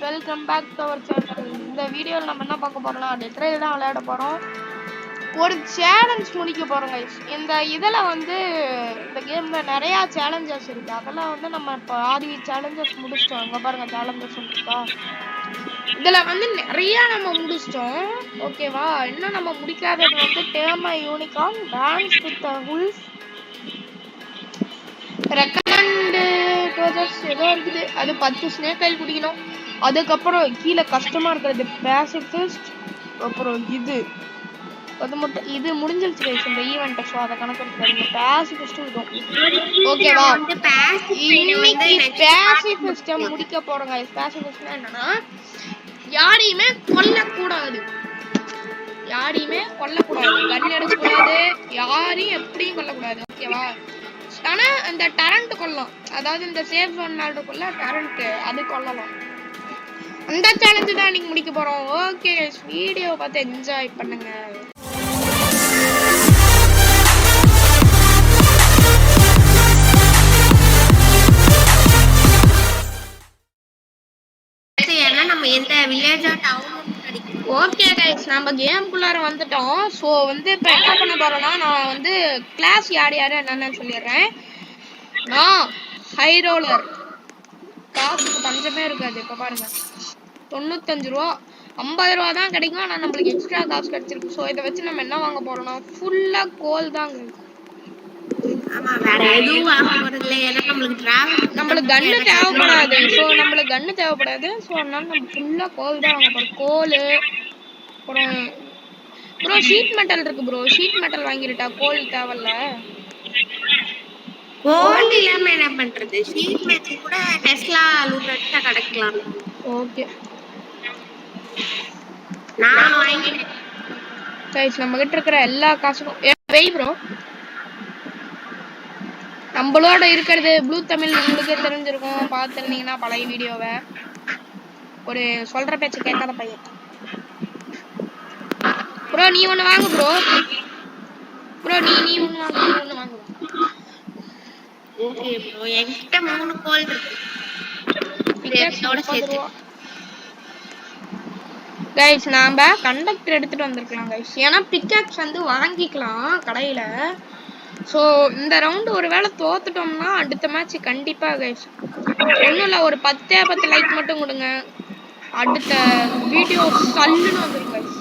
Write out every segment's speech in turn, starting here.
Welcome back to our channel. இந்த வீடியோவில் நம்ம என்ன பார்க்க போறோம்னா டெட்ரைல் தான் விளையாட போறோம். ஒரு சேலஞ்ச் முடிக்க போறோம் கைஸ். இந்த இதில் வந்து இந்த கேம்ல நிறைய சேலஞ்சஸ் இருக்கு. அதெல்லாம் வந்து நம்ம இப்போ ஆதி சேலஞ்சஸ் முடிச்சிட்டோம். அங்கே பாருங்க சேலஞ்சஸ் இருக்கா, இதில் வந்து நிறைய நம்ம முடிச்சிட்டோம். ஓகேவா, இன்னும் நம்ம முடிக்காதது வந்து tame a unicorn, dance with wolf, recommend dodgers ஏதோ இருக்குது, அது 10 ஸ்னேக் ஆயில் குடிக்கணும். அதுக்கப்புறம் கீழே கஷ்டமா இருக்கிறது பேசிஃபிஸ்ட், அப்புறம் அது மட்டும் இது முடிஞ்சிருச்சு கைஸ் இந்த ஈவென்ட். ஸோ அதை கணக்கு எடுத்துக்காதீங்க. பேசிஃபிஸ்ட் இருக்கும். ஓகேவா, இன்னைக்கு பேசிஃபிஸ்ட்டை முடிக்க போறோம் கைஸ். பேசிஃபிஸ்ட்னா என்னன்னா யாரையுமே கொல்லக்கூடாது, கன் எடுக்கக்கூடாது, யாரையும் எப்படியும் கொல்லக்கூடாது. ஓகேவா, ஆனா இந்த டரண்ட் கொல்லலாம், அதாவது இந்த சேஃப் ஜோன் மேல இருக்குல்ல டரண்ட், அது கொல்லலாம். அந்த சேலஞ்சு தான் இன்னைக்கு முடிக்க போறோம். ஓகே, வீடியோ பார்த்து என்ஜாய் பண்ணுங்க. ஓகே கைஸ், நம்ம கேம்குள்ளார வந்துட்டோம். ஸோ வந்து இப்போ என்ன பண்ண போறோம்னா, நான் வந்து கிளாஸ் யார் என்னன்னு சொல்லிடுறேன். நான் ஹை ரோலர், காசுக்கு பஞ்சமே இருக்காது. இப்போ பாருங்க 95 ரூபா, 50 ரூபா தான் கிடைக்கும். ஆனால் நம்மளுக்கு எக்ஸ்ட்ரா காசு கிடைச்சிருக்கு. ஸோ இதை வச்சு நம்ம என்ன வாங்க போறோம்னா ஃபுல்லா கோல் தாங்க. நம்மளுக்கு கன்னு தேவைப்படாது. ஸோ அதனால நம்ம ஃபுல்லா கோல் தான் வாங்க போறோம். கோல், அப்புறம் ப்ரோ ஷீட் மெட்டல் இருக்கு ப்ரோ, ஷீட் மெட்டல் வாங்கிருட்டா, கோல் தேவையில்ல. கோல்ட் இல்லாம என்ன பண்றது? ஷீட் மெட்டல் கூட டெஸ்லா லூட் அடிச்சா கிடைக்கலாம். ஓகே, நான் வாங்கிட்டேன் கைஸ். நம்ம கிட்ட இருக்கிற எல்லா காசும் வெய் ப்ரோ. நம்மளோட இருக்கிறது ப்ளூ தமிழ், உங்களுக்கே தெரிஞ்சிருக்கும், பார்த்துருந்தீங்கன்னா பழைய வீடியோவை. ஒரு சொல்ற பேச்சு கேட்காத பையன் ப்ரோ. நீ ஒன்று வாங்க ப்ரோ. நீ ஒன்று வாங்க. ஓகே ப்ரோ, என்கிட்ட 3 கோல் இருக்கு. கைஸ் நாம கண்டக்டர் எடுத்துட்டு வந்திருக்கலாம் கைஸ், ஏன்னா பிக்காக்ஸ் வந்து வாங்கிக்கலாம் கடையில. ஸோ இந்த ரவுண்டு ஒரு வேளை தோத்துட்டோம்னா அடுத்த மேட்ச் கண்டிப்பா கைஸ் ஒன்றும் இல்லை, ஒரு 10 லைக் மட்டும் கொடுங்க, அடுத்த வீடியோ சல்லுன்னு வந்துடும் கைஸ்.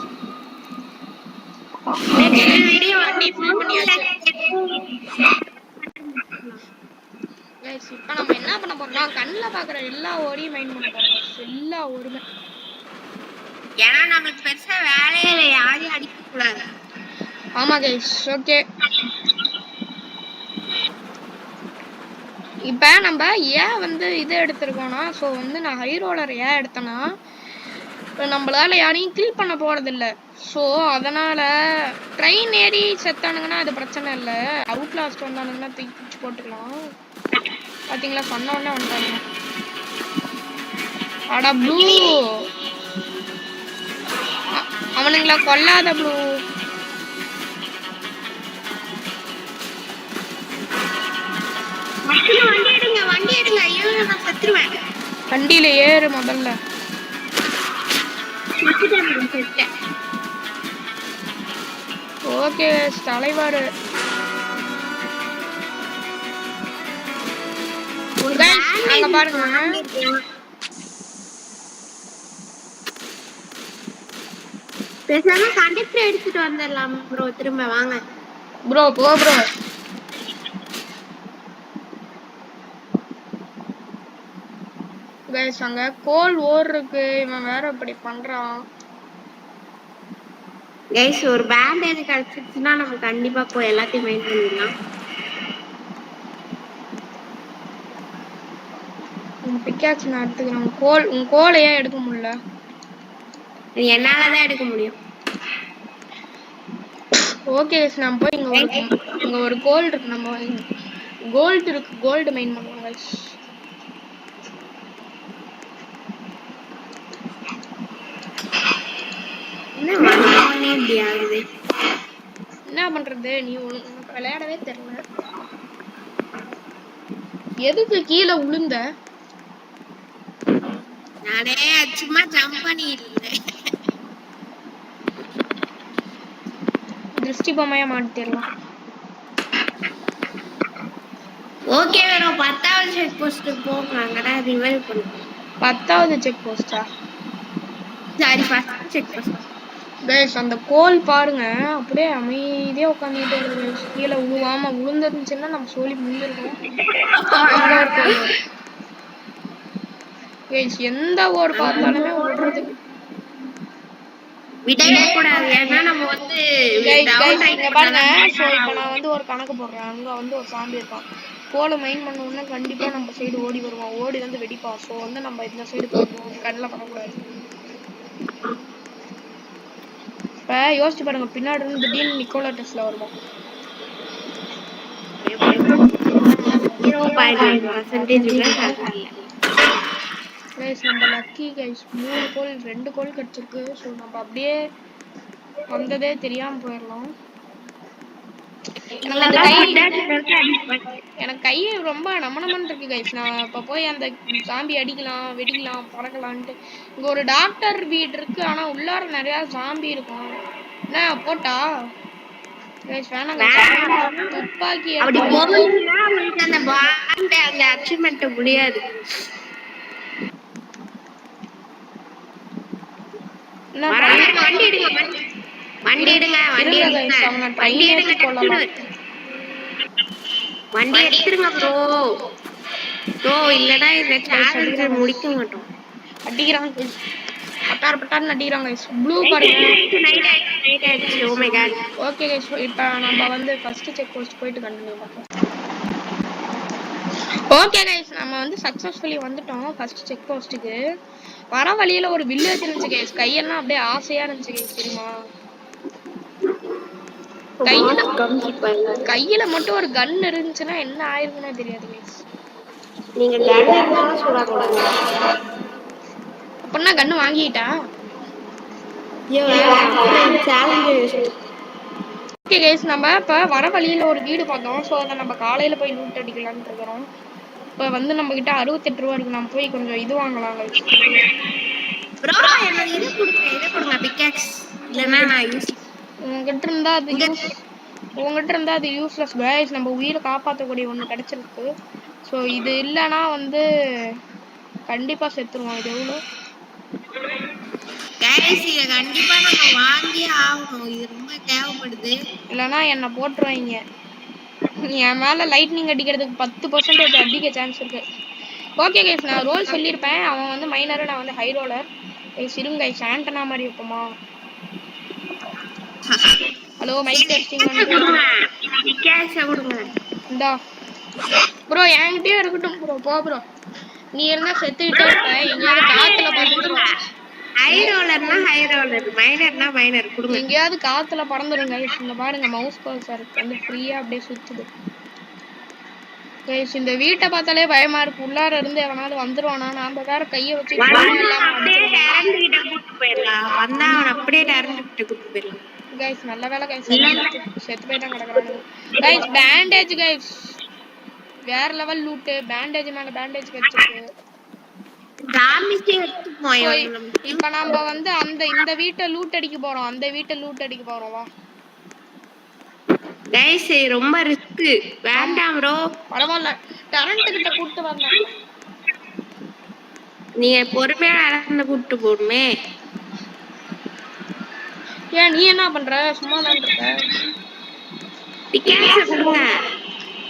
இப்போ நம்ம என்ன பண்ண போறோம்னா கண்ணில் பார்க்குற எல்லா ஓடியும் மைண்ட் பண்ண போறோம். எல்லா ஓடுமே, ஏன்னா நமக்கு பெருசா வேலையே இல்லை, யாரையும் அடிக்க கூடாது. ஆமா கைஸ். ஓகே, இப்போ நம்ம ஏன் வந்து இது எடுத்திருக்கோம்னா, ஸோ வந்து நான் ஹை ரோலர் ஏன் எடுத்தேன்னா, இப்போ நம்மளால யாரையும் கில் பண்ண போறதில்ல. ஸோ அதனால ட்ரெயின் ஏறி செத்தானுங்கன்னா அது பிரச்சனை இல்லை, அவுட் லாஸ்ட் வந்தானுங்கன்னா தூக்கி போட்டுக்கலாம். பார்த்தீங்களா, சொன்ன உடனே வந்துட்டாங்க. அடா ப்ளூ, அவனுங்களா கொல்லாத ப்ளூ. வண்டி எடுங்க. ஐயோ நான் செத்துருவேன். வண்டியில ஏறு முதல்ல. ஓகே தலைவர், அங்க பாருங்க. பேசாம கண்டக்டர் எடுத்துட்டு வந்துடலாம் ப்ரோ. திரும்ப வாங்க ப்ரோ, போ ப்ரோ. கைஸ் அங்க கோல் ஓர் இருக்கு, இவன் வேற இப்படி பண்றான். கைஸ் ஒரு பேண்டேஜ் கிடைச்சிருச்சுன்னா நம்ம கண்டிப்பா போய் எல்லாத்தையும் மைண்ட் பண்ணிடலாம். பிக்காக்ஸ் நான் எடுத்துக்கிறேன். உன் கோலை ஏன் எடுக்க முடியல? என்னாலதான் எடுக்க முடியும். ஓகே கைஸ், நான் போய் இங்க ஒரு கோல்டு இருக்கு, நம்ம கோல்டு இருக்கு, கோல்டு மைன் பண்ணுவோம் கைஸ். என்ன பண்றது, நீ உனக்கு விளையாடவே தெரியல. எதுக்கு கீழே விழுந்த? நானே சும்மா ஜம்ப் பண்ணிட்டு இருந்தேன். திருஷ்டி பொம்மையா மாட்டிடலாம். ஓகே வரும் 10வது செக் போஸ்ட் போங்க, அங்கதான் ரிவைவ் பண்ணுவோம். 10வது செக் போஸ்டா? Sorry, first check post. Guys அந்த கோல் பாருங்க, அப்படியே அமைதியா உட்காந்துட்டு வருது கைஸ். கீழே விழுவாம விழுந்துருந்துச்சுன்னா நம்ம சொல்லி முடிஞ்சிருக்கோம். கைஸ் எந்த ஒரு பார்த்தாலுமே விடுறது விடவே கூடாது, ஏன்னா நம்ம வந்து கைஸ் டவுன் ரைட் இங்க பாருங்க. சோ இப்போ நான் வந்து ஒரு கணக்கு போடுறேன். அங்க வந்து ஒரு சாம்பி இருப்பான். கோலை மைண்ட் பண்ண உடனே கண்டிப்பா நம்ம சைடு ஓடி வருவான். ஓடி வந்து வெடிப்பான். ஸோ வந்து நம்ம இந்த சைடு போயிடுவோம். கண்ணில் பண்ணக்கூடாது. இப்போ யோசிச்சு பாருங்க, பின்னாடி இருந்து திடீர்னு நிக்கோலா டெஸ்லா வருவோம். 0.1% கூட சான்ஸ் இல்ல. கைஸ் நம்ம லக்கி கைஸ், 3 கோல் 2 கோல் கிடைச்சிருக்கு. ஸோ நம்ம அப்படியே வந்ததே தெரியாம போயிடலாம். எனக்கு கை ரொம்ப நமனமன் இருக்கு கைஸ். நான் இப்ப போய் அந்த சாம்பி அடிக்கலாம், வெடிக்கலாம், பறக்கலான்ட்டு. இங்க ஒரு டாக்டர் வீடு இருக்கு, ஆனா உள்ளார நிறைய சாம்பி இருக்கும். என்ன போட்டா கைஸ்? வேணாம் கைஸ், துப்பாக்கி அப்படி போனீங்கன்னா உங்களுக்கு அந்த பாண்ட் அந்த அச்சீவ்மென்ட் முடியாது. வண்டி எடுங்க, வண்டி எடுங்க, வண்டி எடுங்க, வண்டி எடுங்க, வண்டி எடுத்துருங்க ப்ரோ. ப்ரோ இல்லனா இந்த சேலஞ்ச் முடிக்க மாட்டோம். அடிக்கிறாங்க கைஸ், பட்டார் பட்டார்னு அடிக்கிறாங்க கைஸ். ப்ளூ பாருங்க. Oh my god. Okay guys, இப்போ நம்ம வந்து ஃபர்ஸ்ட் செக் போஸ்ட் போயிட்டு கண்டினியூ பண்றோம். ஓகே கைஸ், நம்ம வந்து சக்சஸ்ஃபுல்லி வந்துட்டோம் ஃபர்ஸ்ட் செக் போஸ்ட்டுக்கு. வர வழியில ஒரு வில்லேஜ் இருந்துச்சு கைஸ். கையெல்லாம் அப்படியே ஆசையா இருந்துச்சு கைஸ், தெரியுமா? கையில மட்டும் ஒரு கன் இருந்துச்சுன்னா என்ன ஆயிருக்குன்னே தெரியாது கைஸ். நீங்க கன் இருந்தாலும் சுடக்கூடாது. அப்படின்னா கன்னு வாங்கிட்டா? ஓகே கைஸ், நம்ம இப்போ வர வழியில் ஒரு வீடு பார்த்தோம். ஸோ அதை நம்ம காலையில் போய் லூட் அடிக்கலான்னு இருக்கிறோம். இப்போ வந்து நம்ம கிட்ட 68 ரூபா இருக்கு. நம்ம போய் கொஞ்சம் இது வாங்கலாம் கைஸ். ப்ரோ எனக்கு இது கொடுங்க பிக்காக்ஸ். இல்லனா நான் யூஸ் உங்ககிட்ட இருந்தா அது யூஸ்லெஸ் கைஸ். நம்ம உயிரை காப்பாற்றக்கூடிய ஒன்று கிடைச்சிருக்கு. ஸோ இது இல்லைன்னா வந்து கண்டிப்பாக செத்துருவோம். இது எவ்வளோ கைஸ், இத கண்டிப்பா நம்ம வாங்கி ஆகணும். இது ரொம்ப தேவைப்படுது. இல்லைன்னா என்னை போட்டுருவாங்க. என் மேலே லைட்னிங் அடிக்கிறதுக்கு 10% அடிக்க சான்ஸ் இருக்கு. ஓகே கைஸ், நான் ரோல் சொல்லியிருப்பேன். அவன் வந்து மைனரு, நான் வந்து ஹை ரோலர். கைஸ் இருங்க கைஸ், ஆண்டனா மாதிரி வைப்போமா? ஹலோ மைக் டெஸ்டிங் இந்தா ப்ரோ, என்கிட்டயே இருக்கட்டும் ப்ரோ. போ ப்ரோ, நீ இருந்தா செத்துக்கிட்டே இருப்ப. எங்கேயாவது காத்துல பறந்துரும். ஹை ரோலர்னா ஹை ரோலர், மைனர்னா மைனர் கொடுங்க. எங்கேயாவது காத்துல பறந்துரும் கைஸ். இங்க பாருங்க, மவுஸ் கர்சர் வந்து ஃப்ரீயா அப்படியே சுத்துது கைஸ். இந்த வீட்டை பார்த்தாலே பயமா இருக்கு. உள்ளார இருந்து எவனாவது வந்துருவானா? நாம வேற கையை வச்சு கைஸ். நல்ல வேலை கைஸ், செத்து போய் தான் கிடக்குறானுங்க கைஸ். பேண்டேஜ் கைஸ், வேற லெவல் லூட். பேண்டேஜ் மேல பேண்டேஜ் கிடைச்சிருக்கு. இப்ப நாம வந்து இந்த வீட்டை லூட் அடிக்க போறோம். அந்த வீட்டை லூட் அடிக்க போறோம். வா கைஸ், ரொம்ப ரிஸ்க். வேண்டாம் ப்ரோ. பரவாயில்ல, கரண்ட் கிட்ட கூட்டி வந்தேன். நீங்க பொறுமையா நடந்து கூட்டி போடுமே. ஏன் நீ என்ன பண்ற? சும்மா தான் இருக்க. பிக்காக்ஸ் கொடுங்க.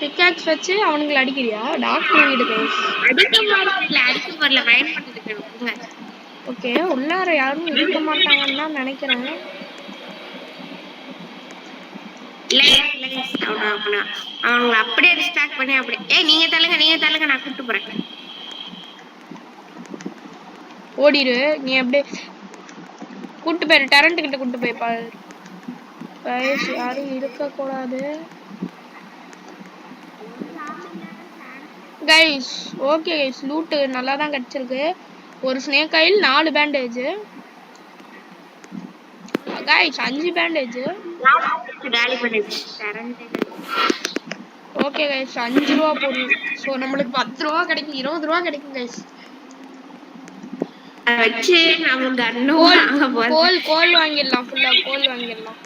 பிக்காக்ஸ் வச்சு அவனுங்களை அடிக்கிறியா? டாக்டர் வீடு கைஸ். அடிக்க வரல மைண்ட் பண்ணிட்டு கொடுங்க. ஓகே, உள்ளார யாரும் இருக்க மாட்டாங்கன்னு தான் நினைக்கிறேன். அவங்க அப்படியே டிஸ்ட்ராக்ட் பண்ணி அப்படியே நீங்க தள்ளுங்க நான் கூட்டு போறேன். ஓடிடு, நீ அப்படியே கூட்டு போயிரு. டரண்ட் கிட்ட கூட்டு போய் பாரு கைஸ், யாரும் இருக்க கூடாது கைஸ். ஓகே கைஸ், லூட் நல்லா தான் கிடைச்சிருக்கு. ஒரு snake oil, 4 bandage guys, 5 bandage. Okay guys, 5 ரூபா போடுது. ஸோ நம்மளுக்கு 10 ரூபா கிடைக்கும், 20 ரூபா கிடைக்கும் கைஸ். வச்சு நம்ம கன்னும் கோல் வாங்க போறோம். கோல் கோல் வாங்கிடலாம், ஃபுல்லா கோல் வாங்கிடலாம்.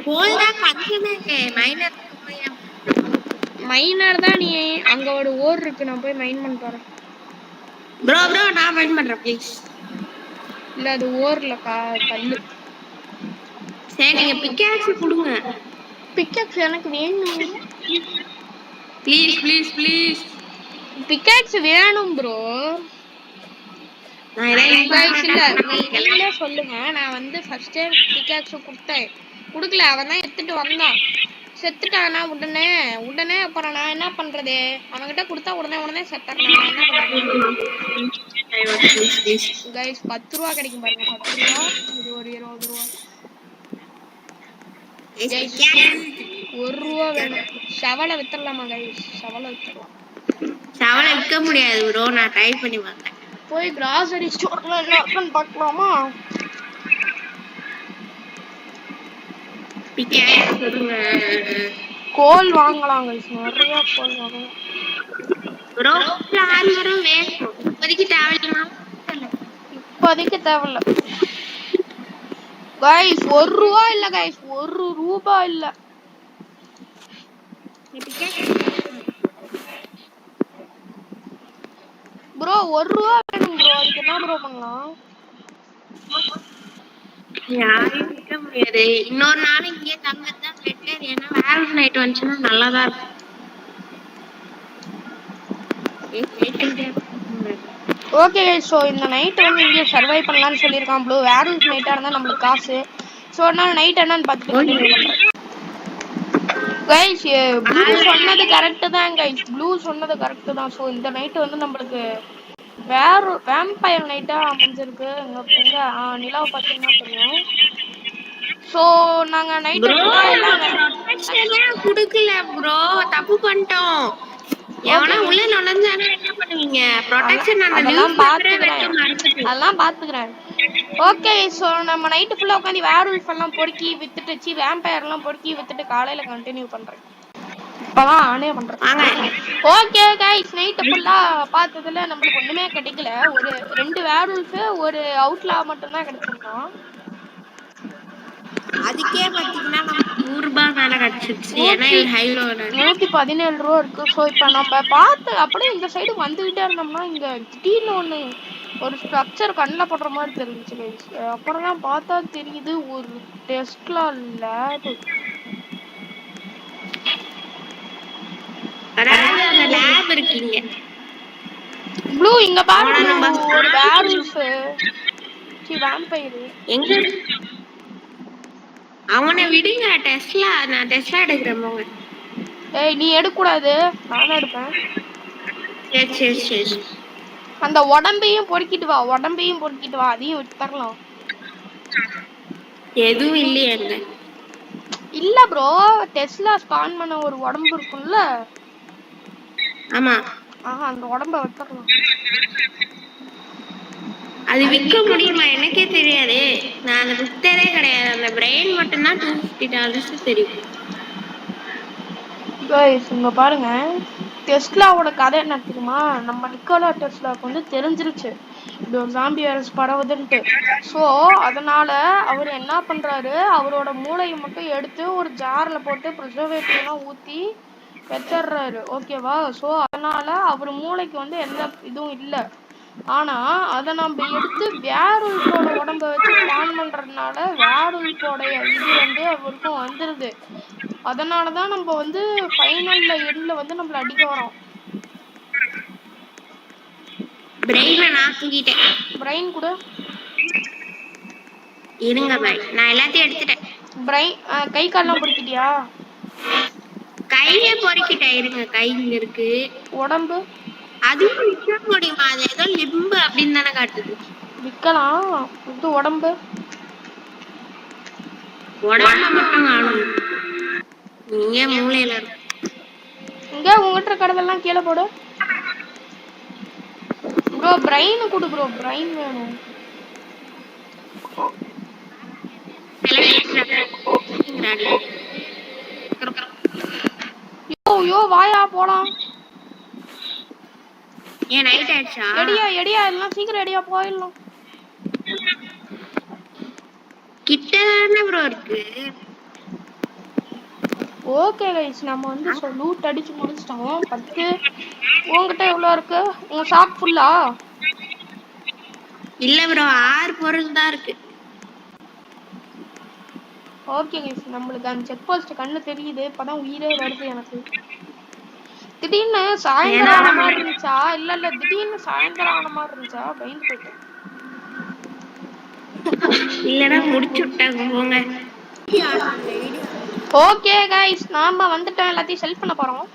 கோல் தான் கொஞ்சமே மைனர். மைனர் தான். நீ அங்க ஒரு ஓர் இருக்கு, நான் போய் மைன் பண்ண போறேன். ப்ரோ நான் மைன் பண்றேன் ப்ளீஸ். இல்ல அது ஓர்ல கல்லு. சரி நீங்க பிக்காக்ஸ் கொடுங்க. பிக்காக்ஸ் எனக்கு வேணும். Please please please. பிக்காக்ஸ் வேணும் ப்ரோ. நான் இல்ல நீங்களே சொல்லுங்க. நான் வந்து ஃபர்ஸ்ட் பிக்காக்ஸ் கொடுத்தேன், கொடுக்கல. அவன் தான் எடுத்துட்டு வந்தான், செத்துட்டானா உடனே அப்புறம் நான் என்ன பண்றது? அவன்கிட்ட கொடுத்தா உடனே செத்துறான், நான் என்ன பண்றது? கைஸ் 10 ரூபா கிடைக்கும் பாருங்க. 10 ரூபா, இது ஒரு 20 ரூபா. 1 ரூபா வேணும். ஷவலை வித்துடலாமா கைஸ்? ஷவலை வித்துடலாம். ஷவலை விற்க முடியாது ப்ரோ, நான் ட்ரை பண்ணி பார்த்தேன். போய் கிராசரி ஸ்டோர்ல என்ன இருக்குன்னு பார்க்கலாமா? கோல் வாங்கலாம் கைஸ், நிறைய கோல் வாங்கலாம். ப்ரோ ஆர்மரும் வேணும். இப்போதைக்கு தேவையில்ல கைஸ். 1 ரூபா இல்ல கைஸ், 1 ரூபா இல்ல. ப்ரோ 1 ரூபா வேணும் ப்ரோ. அதுக்கு என்ன ப்ரோ பண்ணலாம்? யாரும் விற்க முடியாது. இன்னொரு நாள் இங்கே தங்கத்தான் பெட்டர். ஏன்னா வேற நைட் வந்துச்சுன்னா நல்லாதான் இருக்கும். ஓகே ஸோ இந்த நைட் வந்து இங்கே சர்வை பண்ணலாம்னு சொல்லியிருக்கான் ப்ளூ. வேற நைட்டாக இருந்தால் நம்மளுக்கு காசு. ஸோ அதனால நைட் என்னன்னு பார்த்துட்டு கைஸ், ப்ளூ சொன்னது கரெக்டு தான் கைஸ். ப்ளூ சொன்னது கரெக்டு தான். ஸோ இந்த நைட்டு வந்து நம்மளுக்கு வேம்பயர் நைட்டா அமைஞ்சிருக்கு. எங்க நிலாவை பார்த்தீங்கன்னா தெரியும். ஸோ நாங்க நைட்டு குடுக்கல ப்ரோ, தப்பு பண்ணிட்டோம். எவனா உள்ள நுழைஞ்சானா என்ன பண்ணுவீங்க? ப்ரொடெக்ஷன் அந்த அதெல்லாம் பாத்துக்கிறேன். ஓகே ஸோ நம்ம நைட்டு ஃபுல்லா உட்காந்து வேர்வல்ஃப் எல்லாம் பொறுக்கி வித்துட்டு வேம்பயர் எல்லாம் பொறுக்கி வித்துட்டு காலையில கண்டினியூ பண்றேன். இப்பதான் ஆனே பண்றேன். ஓகே கைஸ், நைட்டு ஃபுல்லா பார்த்ததுல நம்மளுக்கு ஒண்ணுமே கிடைக்கல. ஒரு 2 வேர்வல்ஃப், ஒரு அவுட்லா மட்டும் தான் கிடைச்சிருக்கான். அதுக்கே பாத்தீங்கன்னா நமக்கு 100 ரூபாய் மேல கிடைச்சிருச்சு. ஏன்னா இது ஹைலோ 117 ரூபா இருக்கு. ஸோ இப்போ நம்ம பார்த்து அப்படியே இந்த சைடு வந்துகிட்டே இருந்தோம்னா இங்க திடீர்னு ஒரு ஸ்ட்ரக்சர் கண்ணில் படுற மாதிரி தெரிஞ்சுச்சு கைஸ். அப்புறம் தான் பார்த்தா தெரியுது ஒரு டெஸ்லா லேப். லேப் இருக்கீங்க ப்ளூ. இங்க பாருங்க ஒரு வேர்வல்ஃப் வேம்பயர். எங்க? அவனை விடுங்க. டெஸ்லா, நான் டெஸ்லா எடுக்கிறேன் போங்க. ஏய் நீ எடுக்க கூடாது, நான் தான் எடுப்பேன். சரி அந்த உடம்பையும் பொறுக்கிட்டு வா, அதையும் விட்டுறலாம். எதுவும் இல்லையே இல்ல ப்ரோ, டெஸ்லா ஸ்பான் பண்ண ஒரு உடம்பு இருக்கும்ல. ஆமா, அந்த உடம்ப விட்டுறலாம். அது விற்க முடியுமா? எனக்கே தெரியாது. நான் அதை வித்ததே கிடையாது. அந்த பிரெயின் மட்டும்தான் $250 தெரியும். இங்க பாருங்க, டெஸ்லாவோட கதை என்ன தெரியுமா? நம்ம நிக்கோலா டெஸ்லாவுக்கு வந்து தெரிஞ்சிருச்சு இது ஒரு ஜாம்பி வைரஸ் பரவுதுன்ட்டு. ஸோ அதனால அவர் என்ன பண்றாரு, அவரோட மூளையை மட்டும் எடுத்து ஒரு ஜார்ல போட்டு ப்ரிசர்வேட்டிவ் எல்லாம் ஊத்தி வச்சிடுறாரு. ஓகேவா? ஸோ அதனால அவர் மூளைக்கு வந்து எந்த இதுவும் இல்லை. ஆனா அதை நம்ம எடுத்து வேர்வல்ஃபோட உடம்ப வச்சு ஸ்பான் பண்றதுனால வேர்வல்ஃபோட இது வந்து அவருக்கும் வந்துருது. அதனாலதான் நம்ம வந்து ஃபைனல்ல எண்ட்ல வந்து நம்மள அடிக்க வரோம். பிரைன் கூட இருங்க பாய், நான் எல்லாத்தையும் எடுத்துட்டேன். பிரைன் கை கால்லாம் பொறுக்கிட்டியா? கையே பொறுக்கிட்டேன். இருங்க, கை இங்க இருக்கு. உடம்பு அதுவும் விற்க முடியுமா? அது ஏதோ லிம்பு அப்படின்னு தானே காட்டுது. விற்கலாம். இது உடம்பு மட்டும் காணும். நீங்க மூளையில இங்க உங்ககிட்ட கடதெல்லாம் கீழே போடு ப்ரோ. பிரைன் கொடு ப்ரோ, பிரைன் வேணும். யோ வாயா போலாம். ஏன் நைட் ஆயிடுச்சா? எடியா எல்லாம் சீக்கிரம் எடியா போயிடலாம். கிட்ட தானே ப்ரோ இருக்கு. ஓகே கைஸ், நம்ம வந்து லூட் அடிச்சு முடிச்சிட்டோம். 10. உங்ககிட்ட எவ்வளோ இருக்கு? உங்க ஷாப் ஃபுல்லா? இல்ல ப்ரோ, 6 பொருள் தான் இருக்கு. ஓகே கைஸ், நம்மளுக்கு அந்த செக் போஸ்ட் கண்ணு தெரியுது. இப்பதான் உயிரே வருது எனக்கு. திடீர்னு சாயந்தரம் ஆன மாதிரி இருந்துச்சா? இல்ல திடீர்னு சாயந்தரம் ஆன மாதிரி இருந்துச்சா? பயந்து போயிட்டேன். இல்லனா முடிச்சு விட்டாங்க போங்க. ஓகே கைஸ், நாம வந்துட்டோம். எல்லாத்தையும் செல் பண்ண போறோம்.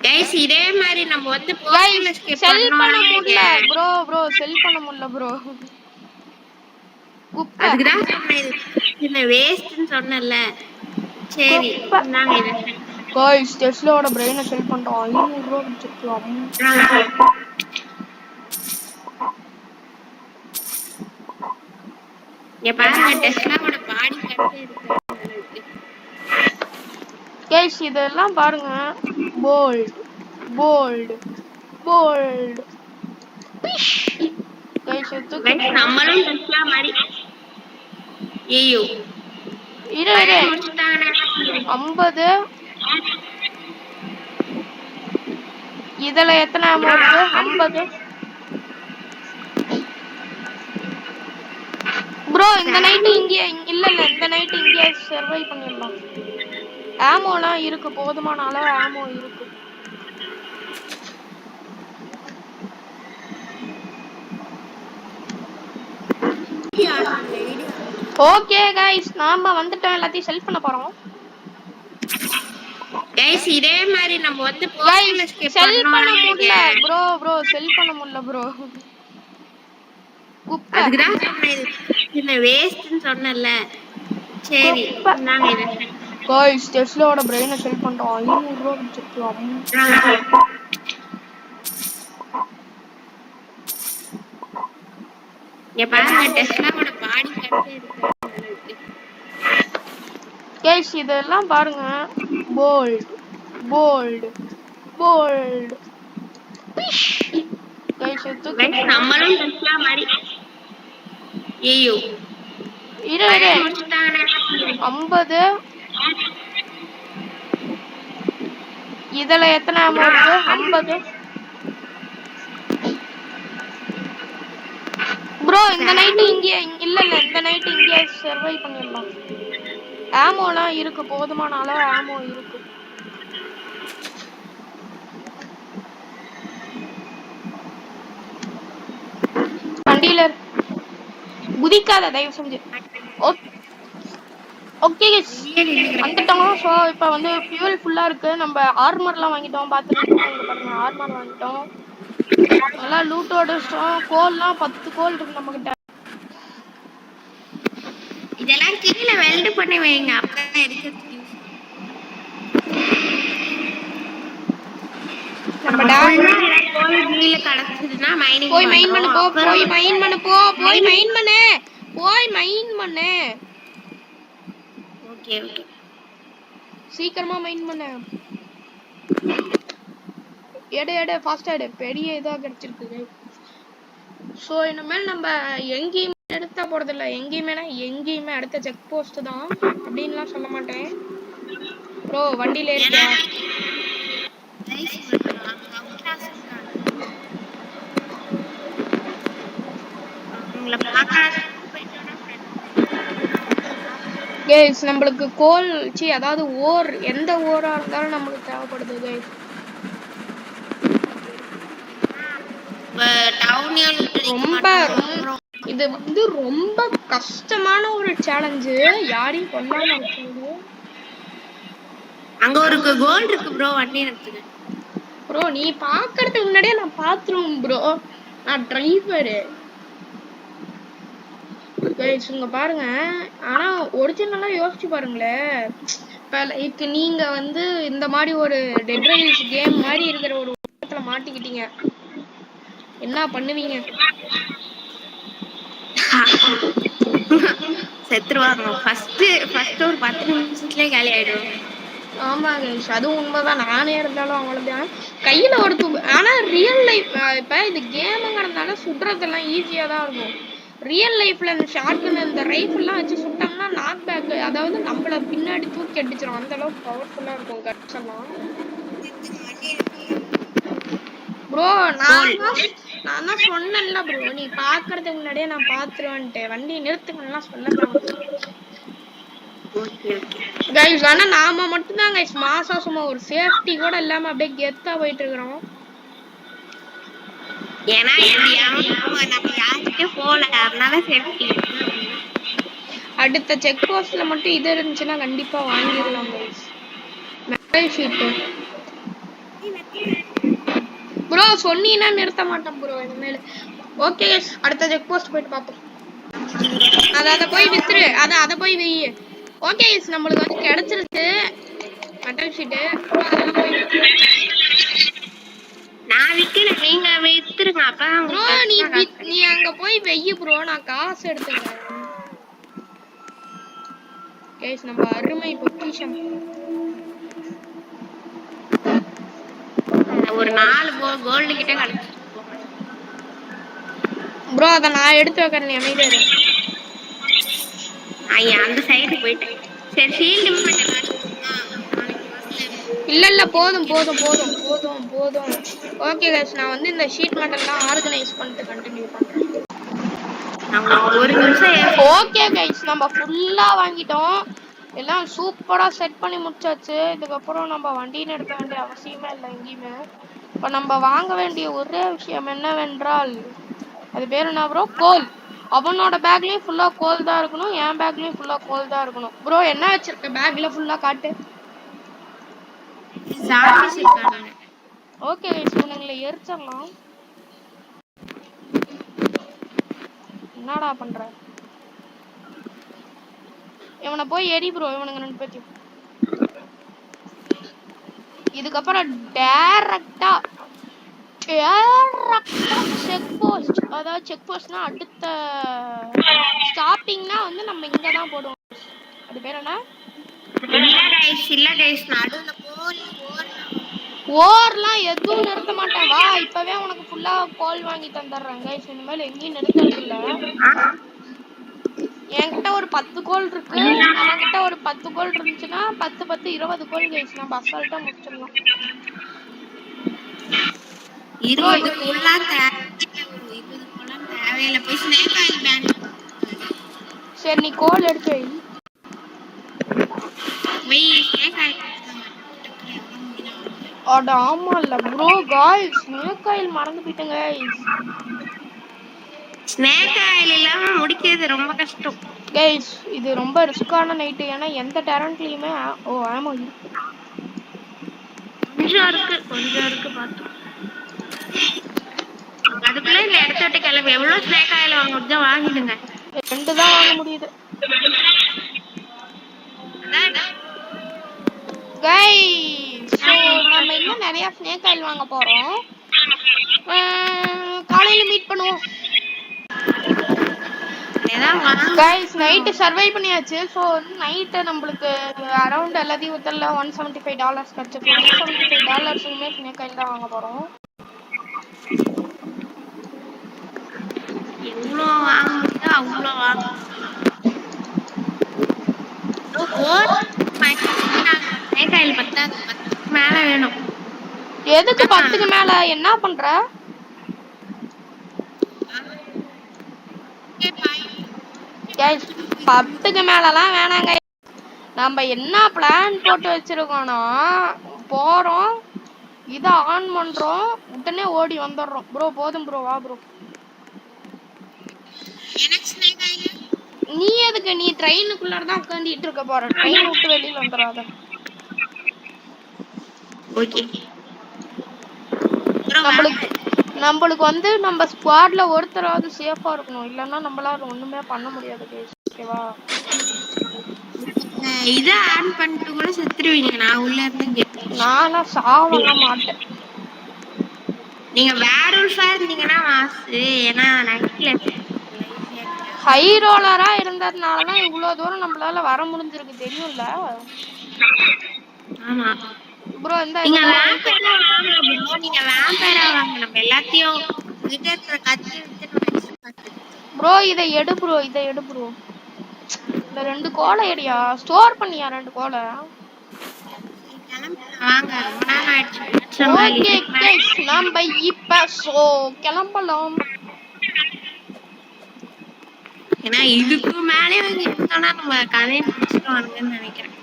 கைஸ் இதே மாதிரி நம்ம வந்து கைஸ் போஸ்டல் எஸ்கேப் செல் பண்ண பண்ணோம். முடியல ப்ரோ செல் பண்ண முடியல ப்ரோ. குப்பை. அதுக்கு தான் சொன்னேன், இந்த வேஸ்ட்னு சொன்னேன்ல. சரி நாங்க இத கைஸ் டெஸ்லாவோட பிரெயினை செல் பண்றோம். 500 ரூபாய் கொடுத்துருக்கலாம். இங்க பாருங்க, டெஸ்லாவோட பாடி கட்டே இருக்கு. கைஸ் இதெல்லாம் பாருங்க. Bolt bolt bolt guys guys நம்மளும் டெஸ்லா மாதிரி. ஐயோ இரு 50. இதுல எத்தனை அமௌண்ட் இருக்கு? 50. ப்ரோ இந்த நைட் இங்க இல்ல இந்த நைட் இங்க சர்வை பண்ணிடலாம். ஆமோலாம் இருக்கு, போதுமான அளவு ஆமோ இருக்கு. ஓகே கைஸ், நாம வந்துட்டோம். எல்லாத்தையும் செல் பண்ண போறோம். கைஸ் இதே மாதிரி நம்ம வந்து போஸ்டல் எஸ்கேப் செல் பண்ண பண்ணோம். முடியல ப்ரோ செல் பண்ண முடியல ப்ரோ. குப்பை. அதுக்கு தான் சொன்னேன், இந்த வேஸ்ட்னு சொன்னேன்ல. சரி நாங்க இத கைஸ் டெஸ்லாவோட பிரெயினை செல் பண்றோம். 500 ரூபாய் கொடுத்துருக்கலாம். இங்க பாருங்க, டெஸ்லாவோட பாடி கட்டே இருக்கு. கைஸ் இதெல்லாம் பாருங்க. போல்ட் போல்ட் போல்ட் கைஸ் நம்மளும் டெஸ்லா மாதிரி. ஐயோ இரு 50. இதுல எத்தனை அமௌண்ட் இருக்கு? 50. ப்ரோ இந்த நைட் இங்க இல்ல இந்த நைட் இங்க சர்வை பண்ணிடலாம். ஆமோலாம் இருக்கு, போதுமான அளவு ஆமோ இருக்கு. வண்டியில குதிக்காத தயவு செஞ்சு. ஓகே வந்துட்டோம். ஸோ இப்போ வந்து ஃபியூல் ஃபுல்லா இருக்கு. நம்ம ஆர்மர்லாம் வாங்கிட்டோம். பார்த்துட்டு பாருங்க, ஆர்மர் வாங்கிட்டோம். நல்லா லூட்டோட கோல்லாம் 10 கோல் இருக்கு நம்ம கிட்ட. இதெல்லாம் கீழே வெல்ட் பண்ணி வைங்க, அப்பதான் எடுக்கிறதுக்கு யூஸ். நம்ம கோல் கீழே கடக்குதுன்னா மைனிங் போய் மைன் பண்ணு போ. போய் மைன் பண்ணு போ. போய் மைன் பண்ணு. போய் மைன் பண்ணு. ஓகே ஓகே சீக்கிரமா மைன் பண்ணு. எடு ஃபாஸ்டா எடு. பெரிய இதா கிடைச்சிருக்கு. ஸோ இனிமேல் நம்ம எங்கேயுமே எடுத்தா போறதில்ல. எங்கேயுமே அடுத்த செக் போஸ்ட் தான் அப்படின்லாம் சொல்ல மாட்டேன் ப்ரோ. வண்டியில இருக்கியா? கைஸ் நம்மளுக்கு கோல் அதாவது ஓர், எந்த ஓரா இருந்தாலும் நமக்கு தேவைப்படுது கைஸ். இது வந்து ரொம்ப கஷ்டமான ஒரு சேலஞ்சு. யாரையும் கொல்லாம இருக்குது. அங்க ஒரு கோல் இருக்கு ப்ரோ, வண்டி நிறுத்துங்க ப்ரோ. நீ பாக்குறதுக்கு முன்னாடியே நான் பாத்துருவேன் ப்ரோ. நான் டிரைவர் கைஸ். இங்க பாருங்க, ஆனா ஒரிஜினலா யோசிச்சு பாருங்களேன். இப்ப நீங்க வந்து இந்த மாதிரி ஒரு டெட் ரைஸ் கேம் மாதிரி இருக்கிற ஒரு இடத்துல மாட்டிக்கிட்டீங்க, என்ன பண்ணுவீங்க? செத்துருவாங்க. ஃபர்ஸ்ட் ஒரு 10 நிமிஷத்துலயே காலி ஆயிடும். ஆமா கைஸ், அதுவும் உண்மைதான். நானே இருந்தாலும் அவ்வளவுதான். கையில ஒரு ஆனா ரியல் லைஃப் இப்ப இது கேமுங்கிறதுனால சுடுறதெல்லாம் ஈஸியா தான் இருக்கும். ரியல் லைஃப்ல இந்த ஷாட்கன் இந்த ரைஃபிள்லாம் வச்சு சுட்டாங்கன்னா நாக் பேக், அதாவது நம்மள பின்னாடி தூக்கி அடிச்சிடும். அந்த அளவுக்கு பவர்ஃபுல்லா இருக்கும் கட்ஸ் எல்லாம். ப்ரோ நான் தான் சொன்னேன்ல ப்ரோ, நீ பாக்குறதுக்கு முன்னாடியே நான் பாத்துருவேன்ட்டு. வண்டியை நிறுத்துக்கணும்லாம் சொல்ல தேவை. கைஸ் ஆனா நாம மட்டும்தான் கைஸ் மாசா, சும்மா ஒரு சேஃப்டி கூட இல்லாம அப்படியே கெத்தா போயிட்டு இருக்கிறோம். ஏன்னா நம்ம யாருக்கே போல, அதனால சேஃப்டி. அடுத்த செக் போஸ்ட்ல மட்டும் இது இருந்துச்சுன்னா கண்டிப்பா வாங்கிடலாம் கைஸ். மெட்டல் ஷீட் ப்ரோ சொன்னீங்கன்னா நிறுத்த மாட்டேன் ப்ரோ இனிமேல். ஓகே கைஸ், அடுத்த செக் போஸ்ட் போயிட்டு பார்ப்போம். அத போய் வித்துரு, அத போய் வை. ஓகே கைஸ், நம்மளுக்கு வந்து கிடைச்சிருச்சு மெட்டல் ஷீட். அதெல்லாம் போய் வித்துரு. நான் விக்கிறேன், நீங்க வித்துருங்க. அப்பதான் ப்ரோ நீ அங்க போய் வெய்யு ப்ரோ, நான் காசு எடுத்துக்கிறேன். கைஸ் நம்ம அருமை பொக்கிஷம். ஒரு 4 கோல்டு கிட்ட கிடைச்சு ப்ரோ, அத நான் எடுத்து வைக்கிறேன், நீ அமைதியா இரு. அந்த சைடு போயிட்டேன். சரி ஷீல்டு இல்ல போதும் போதும் போதும் போதும் போதும். ஓகே கைஸ், நான் வந்து இந்த ஷீட் மெட்டல்லாம் ஆர்கனைஸ் பண்ணிட்டு கண்டினியூ பண்றேன். ஒரு நிமிஷம். ஓகே கைஸ், நம்ம ஃபுல்லா வாங்கிட்டோம். எல்லாம் சூப்பரா செட் பண்ணி முடிச்சாச்சு. இதுக்கப்புறம் நம்ம வண்டி நிறுத்த வேண்டிய அவசியமே இல்லை எங்கேயுமே. இப்போ நம்ம வாங்க வேண்டிய ஒரே விஷயம் என்னவென்றால், அது பேர் என்ன ப்ரோ? கோல். அவனோட பேக்லயும் ஃபுல்லா கோல் தான் இருக்கணும், என் பேக்லயும் ஃபுல்லா கோல் தான் இருக்கணும். ப்ரோ என்ன வச்சிருக்க பேக்ல? ஃபுல்லா காட்டு. ஓகே கைஸ், இவனுங்களை எரிச்சிடலாம். என்னடா பண்ற? இவனை போய் எரி ப்ரோ, இவனுங்க 2 பேத்தையும். இதுக்கப்புறம் டைரக்டா செக் போஸ்ட். அதாவது செக் போஸ்ட்னா அடுத்த ஸ்டாப்பிங்னா வந்து நம்ம இங்க தான் போடுவோம். அது பேர் என்ன? இல்ல கைஸ் நடுவுல ஓர்லாம் எதுவும் நிறுத்த மாட்டேன். வா, இப்பவே உனக்கு ஃபுல்லா கோல் வாங்கி தந்துடுறேன் கைஸ். இனிமேல் எங்கேயும் நிறுத்துறது இல்ல. என்கிட்ட ஒரு 10 கோல் இருக்கு, அவன்கிட்ட ஒரு 10 கோல் இருந்துச்சுன்னா 10 10 20 கோல் கைஸ். நம்ம அசால்ட்டா முடிச்சிடலாம். 20 கோல்லாம் தேவையில்ல. போய் ஸ்னேக் ஆயில் பேன். சரி நீ கோல் எடுத்து வை. Snake oil. அட ஆமா இல்ல ப்ரோ गाइस, ஸ்னேக் ஆயில் மறந்து போயிட்டேன் गाइस. ஸ்னேக் ஆயில் இல்லாம முடிக்கிறது ரொம்ப கஷ்டம் गाइस. இது ரொம்ப ரிஸ்கான நைட். ஏன்னா எந்த டேரண்ட்லயுமே ஆமா இருக்கு. கொஞ்சம் இருக்கு பாத்து. அதுக்குள்ள இந்த இடத்த விட்டு கிளம்பி எவ்வளவு ஸ்னேக் ஆயில் வாங்க முடிஞ்சா வாங்கிடுங்க. 2 தான் வாங்க முடியுது गाइस. சோ நம்ம இன்னும் நிறைய ஸ்னேக் ஆயில் வாங்க போறோம். காலையில மீட் பண்ணுவோம் गाइस. நைட் சர்வை பண்ணியாச்சு. சோ நைட் நம்மளுக்கு அரௌண்ட் எல்லாத்தையும் வித்தல்ல $175 கிடைச்சிருக்கு. $175 ஸ்னேக் ஆயில் தான் வாங்க போறோம். எவ்வளோ வாங்க அவ்வளோ வாங்க. ஸ்னேக் ஆயில் 10 மேல வேணும். எதுக்கு 10க்கு மேல? என்ன பண்ற गाइस? 10க்கு மேலலாம் வேணாங்க. நம்ம என்ன பிளான் போட்டு வச்சிருக்கோம்னா, போறோம், இத ஆன் பண்றோம், உடனே ஓடி வந்துடுறோம். ப்ரோ போதும் ப்ரோ, வா ப்ரோ. நீ எதுக்கு? நீ ட்ரெயினுக்குள்ளார தான் உட்கார்ந்துட்டு இருக்க போற. ட்ரெயின் விட்டு வெளியில வந்துடாத. ஓகே. நம்மளுக்கு வந்து நம்ம ஸ்குவாட்ல ஒருத்தராவது சேஃபா இருக்கணும். இல்லன்னா நம்மளால ஒண்ணுமே பண்ண முடியாது गाइस. ஓகேவா? இத ஆன் பண்ணிட்டு கூட செத்துருவீங்க. நான் உள்ள இருந்து நானா சாவலாம் மாட்டேன். நீங்க வேரூல்ஃபா இருந்தீங்கன்னா வாசு. ஏன்னா நைட்ல ஹை ரோலரா இருந்ததுனால தான் இவ்வளவு தூரம் நம்மளால வர முடிஞ்சிருக்கு, தெரியும்ல. ஆமா. ப்ரோ இந்த நீங்க இதெல்லாம் வேம்பயரா வாங்க ப்ரோ. நீங்க வேம்பயரா வாங்க. நம்ம எல்லாத்தையும் உங்ககிட்ட இருக்கிற கத்தி வச்சு நம்ம அடிச்சு பார்க்கலாம். ப்ரோ இதை எடு ப்ரோ, இதை எடு ப்ரோ. இந்த 2 கோலை எடியா, ஸ்டோர் பண்ணியா 2 கோலை. வாங்க, ரொம்ப நேரம் ஆயிடுச்சு. ஓகே கைஸ், நாம இப்ப கிளம்பலாம். ஏன்னா இதுக்கு மேலே வந்து இருந்தோம்னா நம்ம கதையை முடிச்சிருவானுங்கன்னு நினைக்கிறேன்.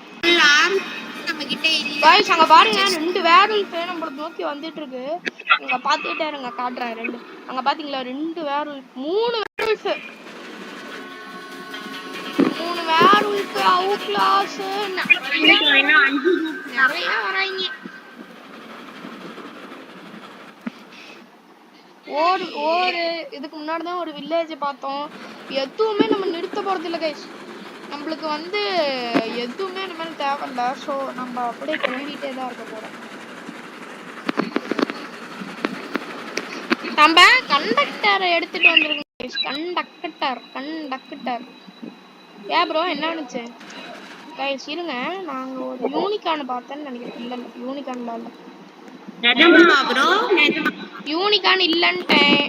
நம்ம கிட்ட கைஸ் அங்க பாருங்க, 2 வேர்வல்ஃப் நம்மள நோக்கி வந்துட்டு இருக்கு. அங்க பாத்துட்டே இருங்க, காட்டுறேன். 2 அங்க பாத்தீங்களா, 2 வேர்வல்ஃப், 3 வேர்வல்ஃப், 3 வேர்வல்ஃப் அவுட் கிளாஸ் நிறைய வராங்க. ஒரு இதுக்கு முன்னாடி தான் ஒரு வில்லேஜ் பார்த்தோம். எதுவுமே நம்ம நிறுத்த போறது இல்லை கைஸ். நம்மளுக்கு வந்து எதுவுமே நம்ம தேவையில்ல. ஸோ நம்ம அப்படியே கிளம்பிட்டே தான் இருக்க போறோம். நம்ம கண்டக்டரை எடுத்துட்டு வந்துருக்கோம் கைஸ். கண்டக்டர் ஏன் ப்ரோ என்ன ஆனிச்சு கைஸ்? இருங்க, நாங்க ஒரு யூனிகார்ன் பார்த்தேன்னு நினைக்கிறேன். இல்ல யூனிகார்ன்ல இல்ல, யூனிகார்ன் இல்லன்ட்டேன்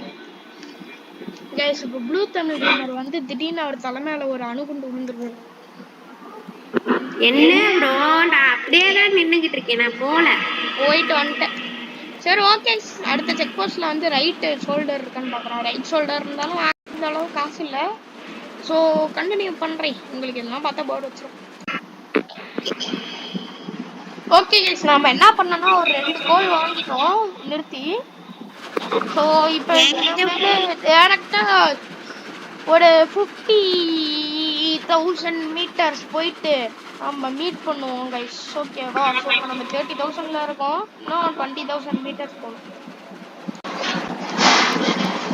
கைஸ். இப்போ ப்ளூ தமிழ் கேமர் வந்து திடீர்னு அவர் தலைமையில ஒரு அணுகுண்டு விழுந்துருக்கு. என்ன ப்ரோ, நான் அப்படியே தான் நின்னுகிட்டு இருக்கேன், நான் போயிட்டு வந்துட்டேன். சரி ஓகே, அடுத்த செக் போஸ்ட்ல வந்து ரைட் ஷோல்டர் இருக்கான்னு பார்க்குறோம். ரைட் ஷோல்டர் இருந்தாலும் அந்த அளவு காசு இல்லை. ஸோ கண்டினியூ பண்ணுறேன். உங்களுக்கு எல்லாம் பார்த்தா போர்டு வச்சிரும். ஓகே கைஸ், நாம என்ன பண்ணோம்னா ஒரு 2 கோல் வாங்கிட்டோம் நிறுத்தி. ஸோ இப்போ டேரக்டா ஒரு 50,000 மீட்டர்ஸ் போயிட்டு நம்ம மீட் பண்ணுவோம் கைஸ். ஓகேவா? ஸோ நம்ம 30,000ல இருக்கோம். இன்னும் 20,000 மீட்டர்ஸ் போகணும்